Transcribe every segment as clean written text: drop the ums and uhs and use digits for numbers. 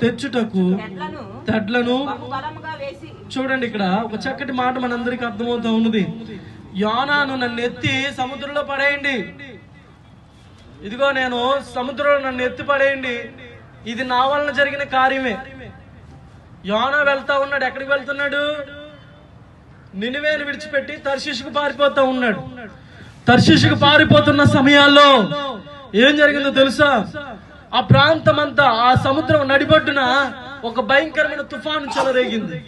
తెచ్చుటకు తెడ్లను చూడండి, ఇక్కడ ఒక చక్కటి మాట మనందరికి అర్థమవుతా ఉన్నది. యోనాను నన్ను ఎత్తి సముద్రంలో పడేయండి, ఇదిగో నేను సముద్రంలో నన్ను ఎత్తి పడేయండి, ఇది నా వలన జరిగిన కార్యమే. యోనా వెళ్తా ఉన్నాడు. ఎక్కడికి వెళ్తున్నాడు? నినివేను విడిచిపెట్టి తర్షీషుకు పారిపోతా ఉన్నాడు. తర్షీషుకు పారిపోతున్న సమయాల్లో ఏం జరిగిందో తెలుసా? ఆ ప్రాంతం అంతా, ఆ సముద్రం నడిబొడ్డున ఒక భయంకరమైన తుఫాను చెలరేగింది.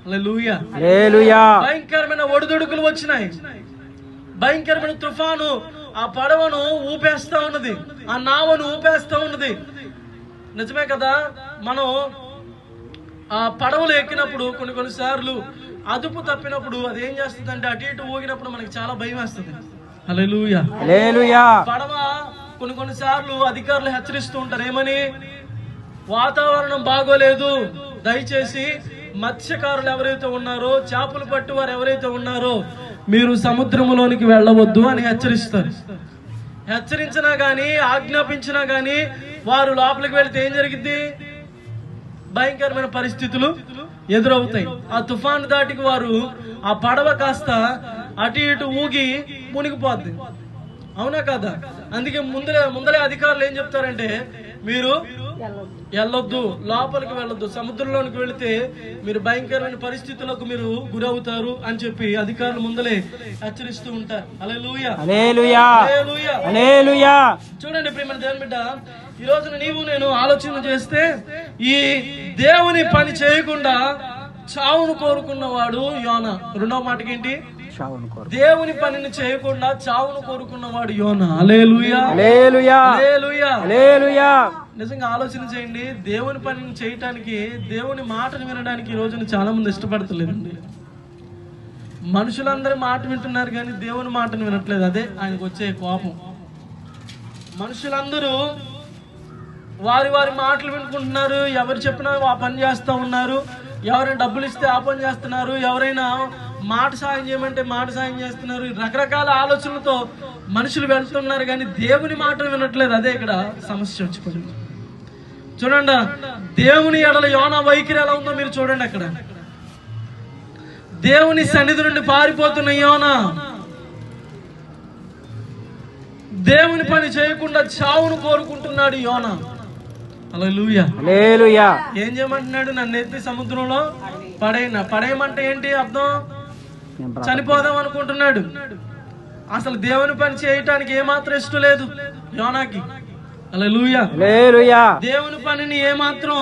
హల్లెలూయా, హల్లెలూయా. భయంకరమైన ఒడిదుడుకులు వచ్చినాయి. భయంకరమైన తుఫాను ఆ పడవను ఊపేస్తా ఉన్నది, ఆ నావను ఊపేస్తా ఉన్నది. నిజమే కదా, మనం ఆ పడవలు ఎక్కినప్పుడు కొన్నిసార్లు అదుపు తప్పినప్పుడు అది ఏం చేస్తుంది అంటే అటు ఇటు ఊగినప్పుడు మనకి చాలా భయం వేస్తుంది. హల్లెలూయా, హల్లెలూయా. పడవ కొన్నిసార్లు అధికారులు హెచ్చరిస్తూ ఉంటారు, ఏమని? వాతావరణం బాగోలేదు, దయచేసి మత్స్యకారులు ఎవరైతే ఉన్నారో, చేపలు పట్టు వారు ఎవరైతే ఉన్నారో, మీరు సముద్రంలోనికి వెళ్ళవద్దు అని హెచ్చరిస్తారు. హెచ్చరించినా గానీ, ఆజ్ఞాపించినా గానీ వారు లోపలికి వెళితే ఏం జరిగింది? భయంకరమైన పరిస్థితులు ఎదురవుతాయి. ఆ తుఫాను దాటికి వారు ఆ పడవ కాస్త అటు ఇటు ఊగి మునిగిపోద్ది. అవునా కదా? అందుకే ముందరే అధికారులు ఏం చెప్తారంటే, మీరు వెళ్ళొద్దు, లోపలికి వెళ్ళొద్దు, సముద్రంలోనికి వెళితే మీరు భయంకరమైన పరిస్థితులకు మీరు గురవుతారు అని చెప్పి అధికారులు ముందలే హెచ్చరిస్తూ ఉంటారు. హల్లెలూయా, హల్లెలూయా, హల్లెలూయా. చూడండి ప్రియమైన దేవుని బిడ్డ, ఈ రోజున నీవు నేను ఆలోచన చేస్తే, ఈ దేవుని పని చేయకుండా చావును కోరుకున్నవాడు యోనా. రెండవ మాటకి ఏంటి? దేవుని పనిని చేయకుండా చావును కోరుకున్నవాడు యోనా. హల్లెలూయా, హల్లెలూయా, హల్లెలూయా, హల్లెలూయా. నిజంగా ఆలోచన చేయండి, దేవుని పనిని చేయటానికి, దేవుని మాటను వినడానికి ఈ రోజున చాలా మంది ఇష్టపడతలేదండి. మనుషులందరూ మాట వింటున్నారు కానీ దేవుని మాటను వినట్లేదు. అదే ఆయనకు వచ్చే కోపం. మనుషులందరూ వారి మాటలు వినుకుంటున్నారు, ఎవరు చెప్పినా ఆ పని చేస్తూ ఉన్నారు, ఎవరైనా డబ్బులు ఇస్తే ఆ పని చేస్తున్నారు, ఎవరైనా మాట సాయం చేయమంటే మాట సాయం చేస్తున్నారు. రకరకాల ఆలోచనలతో మనుషులు వెళ్తున్నారు కానీ దేవుని మాటలు వినట్లేదు. అదే ఇక్కడ సమస్య వచ్చిపోయింది. చూడండి, దేవుని ఎడల యోనా వైఖరి ఎలా ఉందో మీరు చూడండి. అక్కడ దేవుని సన్నిధి నుండి పారిపోతున్న యోనా దేవుని పని చేయకుండా చావును కోరుకుంటున్నాడు యోనా. హల్లెలూయా, హల్లెలూయా. ఏం చేయమంటున్నాడు? నన్ను ఎత్తి సముద్రంలో పడేయమంటే ఏంటి అర్థం? చనిపోదాం అనుకుంటున్నాడు. అసలు దేవుని పని చేయటానికి ఏమాత్రం ఇష్టం లేదు యోనాకి. హల్లెలూయా, హల్లెలూయా. దేవుని పనిని ఏమాత్రం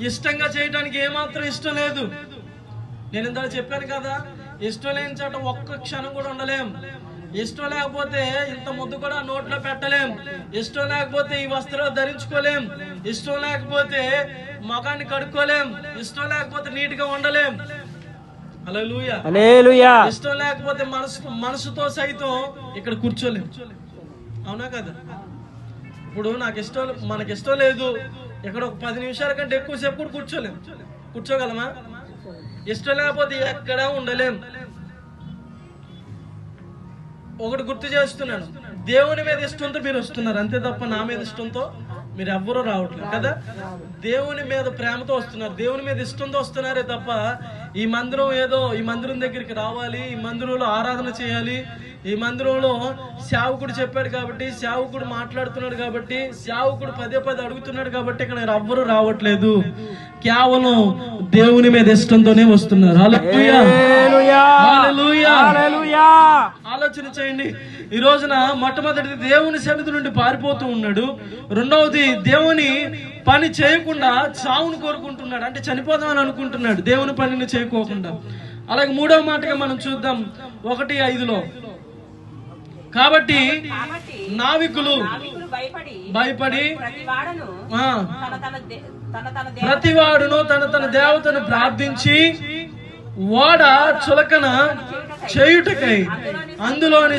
ఇష్టంగా చేయటానికి ఏమాత్రం ఇష్టం లేదు. నేను ఇందాక చెప్పాను కదా, ఇష్టం లేని చోట ఒక్క క్షణం కూడా ఉండలేం. ఇష్టం లేకపోతే ఇంత ముద్దు కూడా నోట్లో పెట్టలేం. ఇష్టం లేకపోతే ఈ వస్త్రాలు ధరించుకోలేం. ఇష్టం లేకపోతే ముఖాన్ని కడుక్కోలేం. ఇష్టం లేకపోతే నీట్ గా ఉండలేం. హల్లెలూయా, హల్లెలూయా. ఇష్టం లేకపోతే మనసుతో సైతం ఇక్కడ కూర్చోలేం. అవునా కదా? ఇప్పుడు మనకి ఇష్టం లేదు, ఇక్కడ ఒక 10 నిమిషాల కంటే ఎక్కువసేపు కూడా కూర్చోలేం. కూర్చోగలమా? ఇష్టం లేకపోతే ఎక్కడ ఉండలేం. ఒకటి గుర్తు చేస్తున్నాను, దేవుని మీద ఇష్టంతో మీరు వస్తున్నారు అంతే తప్ప నా మీద ఇష్టంతో మీరు ఎవ్వరూ రావట్లేదు కదా. దేవుని మీద ప్రేమతో వస్తున్నారు, దేవుని మీద ఇష్టంతో వస్తున్నారే తప్ప ఈ మందిరం దగ్గరికి రావాలి, ఈ మందిరంలో ఆరాధన చేయాలి, ఈ మందిరంలో సేవకుడు చెప్పాడు కాబట్టి, సేవకుడు మాట్లాడుతున్నాడు కాబట్టి, సేవకుడు పదే అడుగుతున్నాడు కాబట్టి ఇక్కడ ఎవ్వరూ రావట్లేదు. కేవలం దేవుని మీద ఇష్టంతోనే వస్తున్నారు. హల్లెలూయా, హల్లెలూయా, హల్లెలూయా. ఆలోచన చేయండి. ఈ రోజున మొట్టమొదటిది దేవుని సన్నిధి నుండి పారిపోతూ ఉన్నాడు. రెండవది దేవుని పని చేయకుండా చావును కోరుకుంటున్నాడు, అంటే చనిపోదామని అనుకుంటున్నాడు దేవుని పనిని చేయకోకుండా. అలాగే మూడవ మాటగా మనం చూద్దాం 1:5. కాబట్టి నావికులు భయపడి ప్రతివాడును తన దేవతను ప్రార్థించి ఓడ చులకన చేయుటకై అందులోని